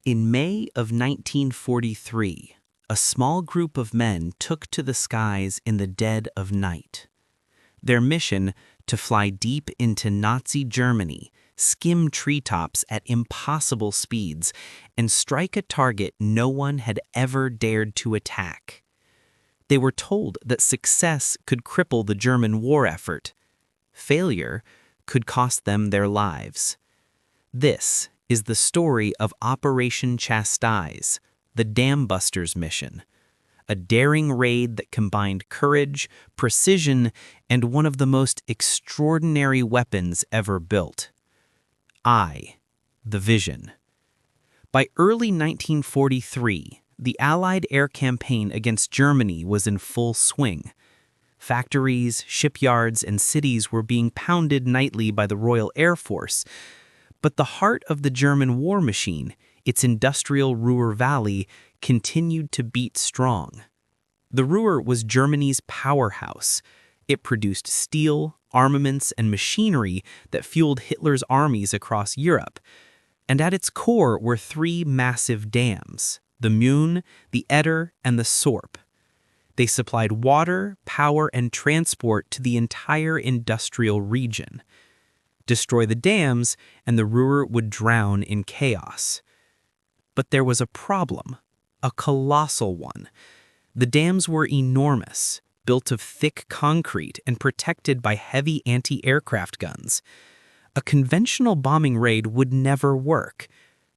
In May of 1943, a small group of men took to the skies in the dead of night. Their mission, to fly deep into Nazi Germany, skim treetops at impossible speeds, and strike a target no one had ever dared to attack. They were told that success could cripple the German war effort. Failure could cost them their lives. This is the story of Operation Chastise, the Dambusters mission, a daring raid that combined courage, precision, and one of the most extraordinary weapons ever built. The Vision. By early 1943, the Allied air campaign against Germany was in full swing. Factories, shipyards, and cities were being pounded nightly by the Royal Air Force. But the heart of the German war machine, its industrial Ruhr Valley, continued to beat strong. The Ruhr was Germany's powerhouse. It produced steel, armaments, and machinery that fueled Hitler's armies across Europe. And at its core were three massive dams: the Möhne, the Eder, and the Sorp. They supplied water, power, and transport to the entire industrial region. Destroy the dams, and the Ruhr would drown in chaos. But there was a problem, a colossal one. The dams were enormous, built of thick concrete and protected by heavy anti-aircraft guns. A conventional bombing raid would never work.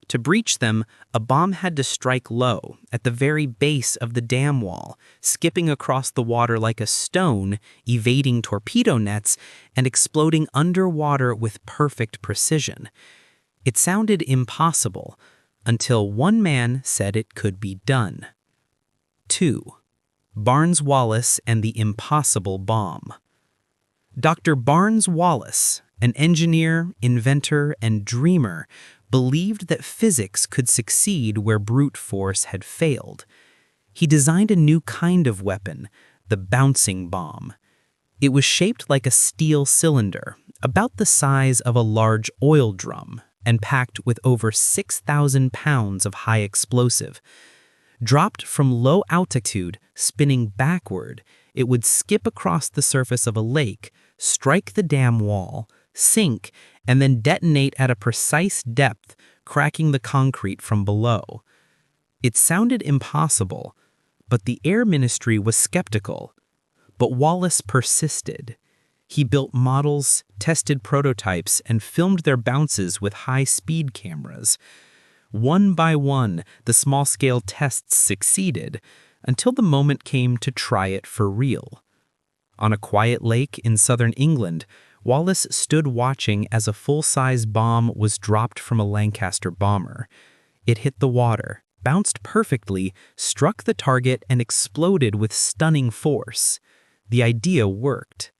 To breach them, a bomb had to strike low, at the very base of the dam wall, skipping across the water like a stone, evading torpedo nets, and exploding underwater with perfect precision. It sounded impossible, until one man said it could be done. 2. Barnes Wallis and the Impossible Bomb. Dr. Barnes Wallis, an engineer, inventor, and dreamer, believed that physics could succeed where brute force had failed. He designed a new kind of weapon, the bouncing bomb. It was shaped like a steel cylinder, about the size of a large oil drum, and packed with over 6,000 pounds of high explosive. Dropped from low altitude, spinning backward, it would skip across the surface of a lake, strike the dam wall, sink, and then detonate at a precise depth, cracking the concrete from below. It sounded impossible, but the Air Ministry was skeptical. But Wallis persisted. He built models, tested prototypes, and filmed their bounces with high-speed cameras. One by one, the small-scale tests succeeded, until the moment came to try it for real. On a quiet lake in southern England, Wallis stood watching as a full-size bomb was dropped from a Lancaster bomber. It hit the water, bounced perfectly, struck the target, and exploded with stunning force. The idea worked.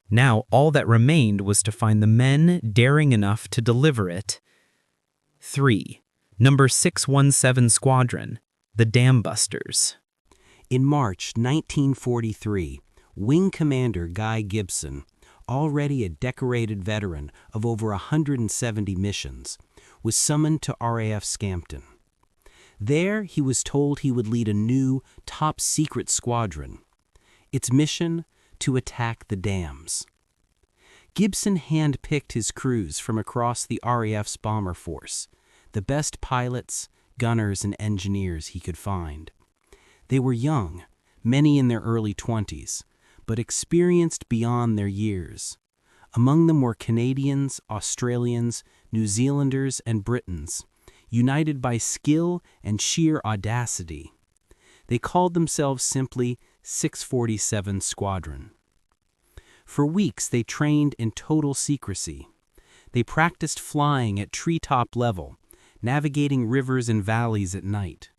Now all that remained was to find the men daring enough to deliver it. 3. Number 617 Squadron, the Dambusters. In March 1943, Wing Commander Guy Gibson, already a decorated veteran of over 170 missions, was summoned to RAF Scampton. There, he was told he would lead a new, top-secret squadron. Its mission, to attack the dams. Gibson hand-picked his crews from across the RAF's bomber force, the best pilots, gunners, and engineers he could find. They were young, many in their early 20s, but experienced beyond their years. Among them were Canadians, Australians, New Zealanders, and Britons, united by skill and sheer audacity. They called themselves simply 647 Squadron. For weeks they trained in total secrecy. They practiced flying at treetop level, navigating rivers and valleys at night.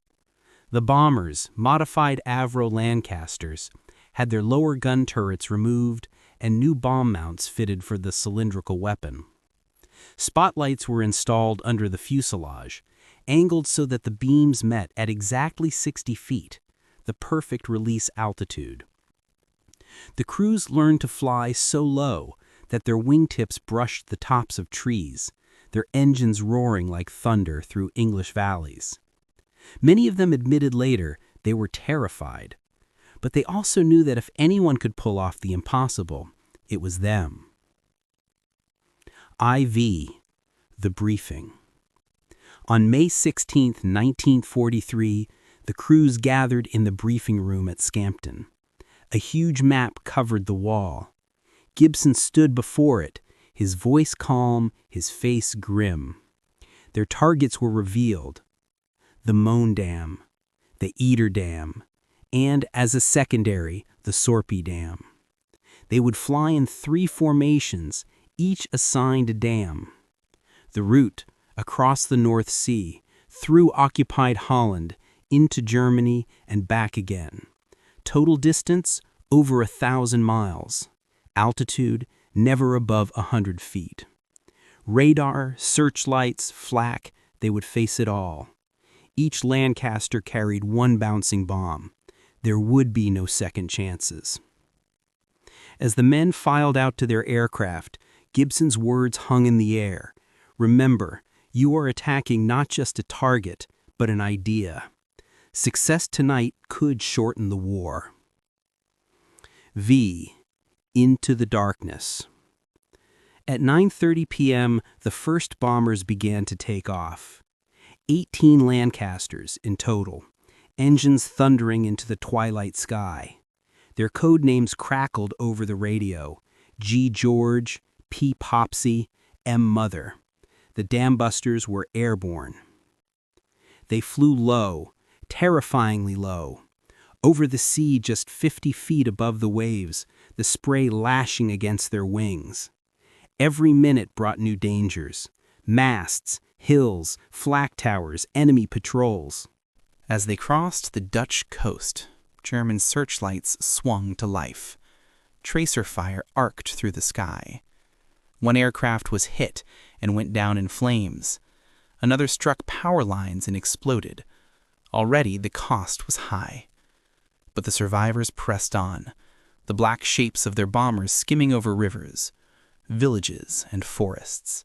The bombers, modified Avro Lancasters, had their lower gun turrets removed and new bomb mounts fitted for the cylindrical weapon. Spotlights were installed under the fuselage, angled so that the beams met at exactly 60 feet, the perfect release altitude. The crews learned to fly so low that their wingtips brushed the tops of trees, their engines roaring like thunder through English valleys. Many of them admitted later they were terrified, but they also knew that if anyone could pull off the impossible, it was them. IV, the briefing. On May 16, 1943, the crews gathered in the briefing room at Scampton. A huge map covered the wall. Gibson stood before it, his voice calm, his face grim. Their targets were revealed: the Moan Dam, the Eater Dam, and, as a secondary, the Sorpy Dam. They would fly in 3 formations, each assigned a dam. The route, across the North Sea, through occupied Holland, into Germany, and back again. Total distance, over 1,000 miles. Altitude, never above 100 feet. Radar, searchlights, flak, they would face it all. Each Lancaster carried 1 bouncing bomb. There would be no second chances. As the men filed out to their aircraft, Gibson's words hung in the air. Remember, you are attacking not just a target, but an idea. Success tonight could shorten the war. V. Into the darkness. At 9:30 p.m., the first bombers began to take off. 18 Lancasters in total, engines thundering into the twilight sky. Their code names crackled over the radio: G. George, P. Popsy, M. Mother. The Dambusters were airborne. They flew low, terrifyingly low. Over the sea just 50 feet above the waves, the spray lashing against their wings. Every minute brought new dangers: masts, hills, flak towers, enemy patrols. As they crossed the Dutch coast, German searchlights swung to life. Tracer fire arced through the sky. One aircraft was hit and went down in flames. Another struck power lines and exploded. Already the cost was high. But the survivors pressed on, the black shapes of their bombers skimming over rivers, villages, and forests.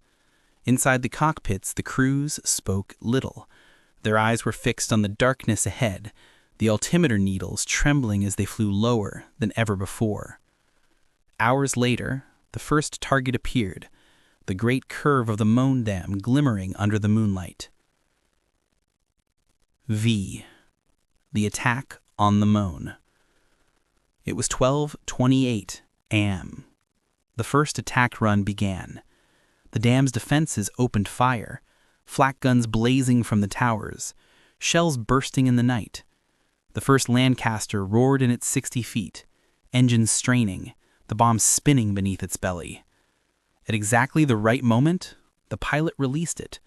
Inside the cockpits, the crews spoke little. Their eyes were fixed on the darkness ahead, the altimeter needles trembling as they flew lower than ever before. Hours later, the first target appeared, the great curve of the Moan Dam glimmering under the moonlight. V. The attack on the Moan. It was 12:28 a.m. The first attack run began. The dam's defenses opened fire, flak guns blazing from the towers, shells bursting in the night. The first Lancaster roared in its 60 feet, engines straining, the bomb spinning beneath its belly. At exactly the right moment, the pilot released it.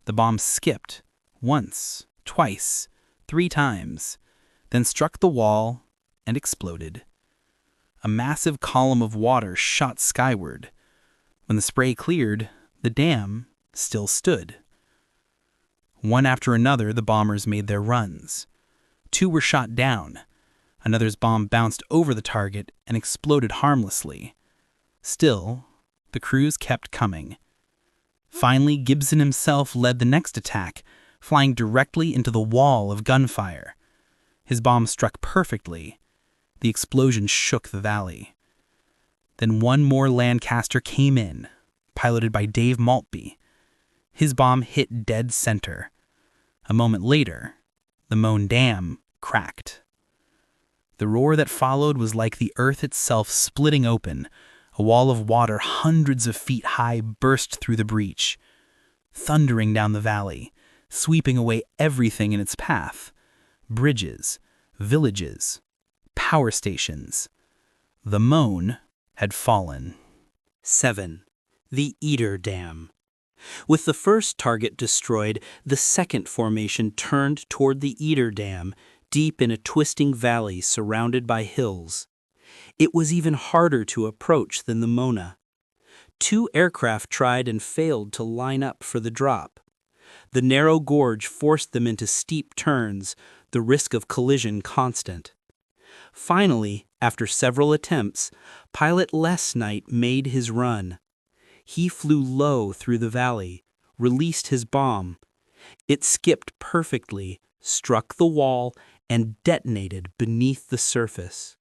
The bomb skipped, once, twice, 3 times, then struck the wall and exploded. A massive column of water shot skyward. When the spray cleared, the dam still stood. One after another, the bombers made their runs. 2 were shot down. Another's bomb bounced over the target and exploded harmlessly. Still, the crews kept coming. Finally, Gibson himself led the next attack, flying directly into the wall of gunfire. His bomb struck perfectly. The explosion shook the valley. Then one more Lancaster came in, piloted by Dave Maltby. His bomb hit dead center. A moment later, the Moan Dam cracked. The roar that followed was like the earth itself splitting open. A wall of water hundreds of feet high burst through the breach, thundering down the valley, sweeping away everything in its path: bridges, villages, power stations. The Moan had fallen. 7. The Eater Dam. With the first target destroyed, the second formation turned toward the Eater Dam, deep in a twisting valley surrounded by hills. It was even harder to approach than the Mona. 2 aircraft tried and failed to line up for the drop. The narrow gorge forced them into steep turns, the risk of collision constant. Finally, after several attempts, pilot Les Knight made his run. He flew low through the valley, released his bomb. It skipped perfectly, struck the wall, and detonated beneath the surface.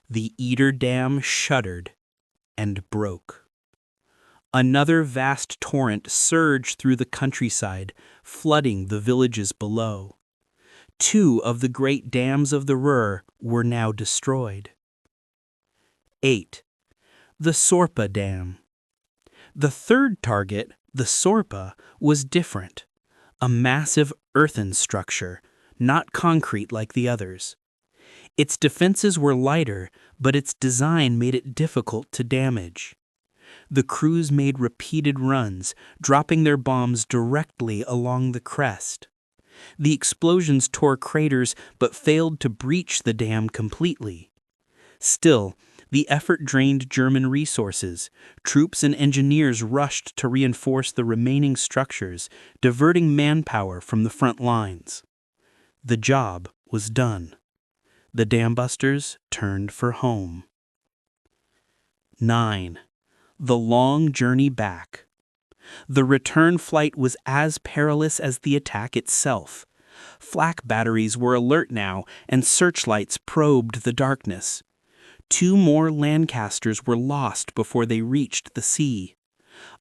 The Eder Dam shuddered and broke. Another vast torrent surged through the countryside, flooding the villages below. 2 of the great dams of the Ruhr were now destroyed. 8. The Sorpa Dam. The third target, the Sorpa, was different. A massive earthen structure, not concrete like the others. Its defenses were lighter, but its design made it difficult to damage. The crews made repeated runs, dropping their bombs directly along the crest. The explosions tore craters but failed to breach the dam completely. Still, the effort drained German resources. Troops and engineers rushed to reinforce the remaining structures, diverting manpower from the front lines. The job was done. The Dambusters turned for home. 9. The long journey back. The return flight was as perilous as the attack itself. Flak batteries were alert now, and searchlights probed the darkness. 2 more Lancasters were lost before they reached the sea.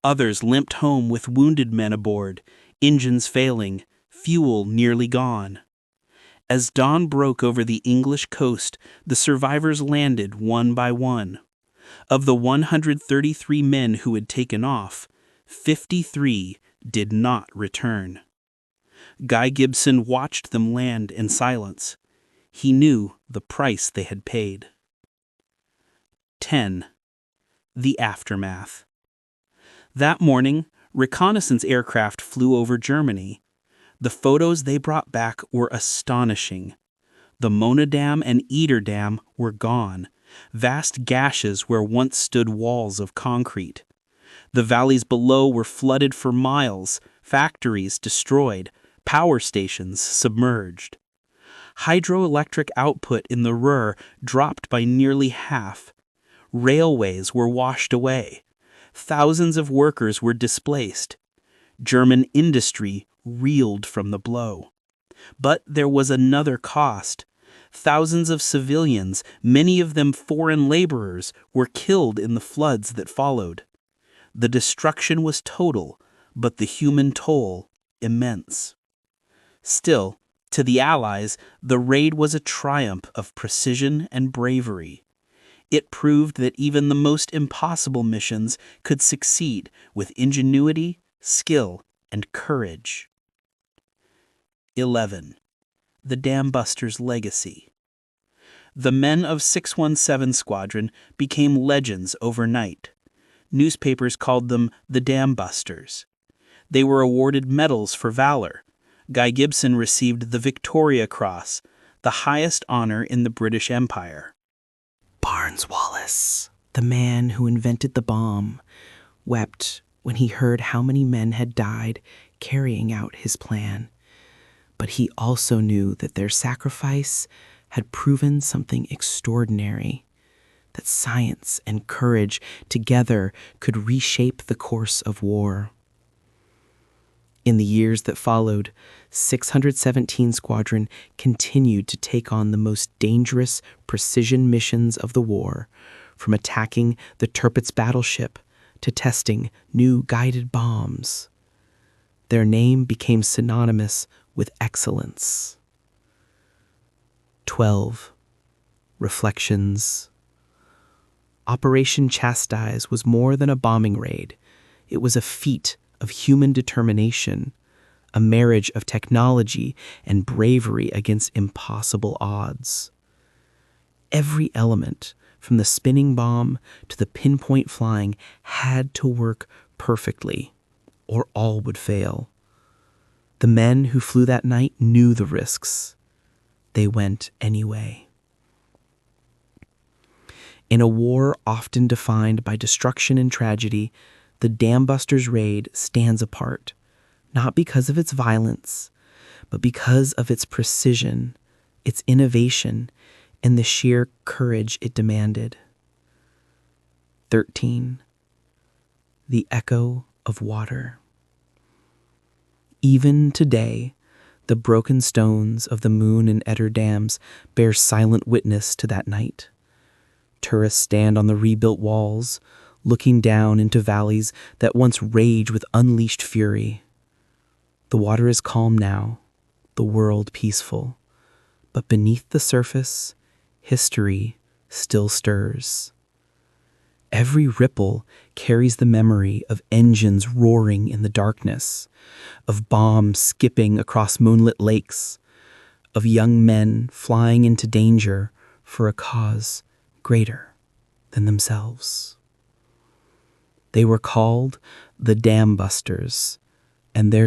Others limped home with wounded men aboard, engines failing, fuel nearly gone. As dawn broke over the English coast, the survivors landed one by one. Of the 133 men who had taken off, 53 did not return. Guy Gibson watched them land in silence. He knew the price they had paid. 10. The aftermath. That morning, reconnaissance aircraft flew over Germany. The photos they brought back were astonishing. The Mona Dam and Eder Dam were gone, vast gashes where once stood walls of concrete. The valleys below were flooded for miles, factories destroyed, power stations submerged. Hydroelectric output in the Ruhr dropped by nearly half. Railways were washed away. Thousands of workers were displaced. German industry reeled from the blow. But there was another cost. Thousands of civilians, many of them foreign laborers, were killed in the floods that followed. The destruction was total, but the human toll immense. Still, to the Allies, the raid was a triumph of precision and bravery. It proved that even the most impossible missions could succeed with ingenuity, skill, and courage. 11. The Dambusters' legacy. The men of 617 Squadron became legends overnight. Newspapers called them the Dambusters. They were awarded medals for valor. Guy Gibson received the Victoria Cross, the highest honor in the British Empire. Barnes Wallis, the man who invented the bomb, wept when he heard how many men had died carrying out his plan. But he also knew that their sacrifice had proven something extraordinary, that science and courage together could reshape the course of war. In the years that followed, 617 Squadron continued to take on the most dangerous precision missions of the war, from attacking the Tirpitz battleship to testing new guided bombs. Their name became synonymous with excellence. 12. Reflections. Operation Chastise was more than a bombing raid. It was a feat of human determination, a marriage of technology and bravery against impossible odds. Every element, from the spinning bomb to the pinpoint flying, had to work perfectly, or all would fail. The men who flew that night knew the risks. They went anyway. In a war often defined by destruction and tragedy, the Dambusters raid stands apart, not because of its violence, but because of its precision, its innovation, and the sheer courage it demanded. 13. The echo of water. Even today, the broken stones of the Moon and Eder dams bear silent witness to that night. Tourists stand on the rebuilt walls, looking down into valleys that once raged with unleashed fury. The water is calm now, the world peaceful, but beneath the surface, history still stirs. Every ripple carries the memory of engines roaring in the darkness, of bombs skipping across moonlit lakes, of young men flying into danger for a cause greater than themselves. They were called the Dambusters, and their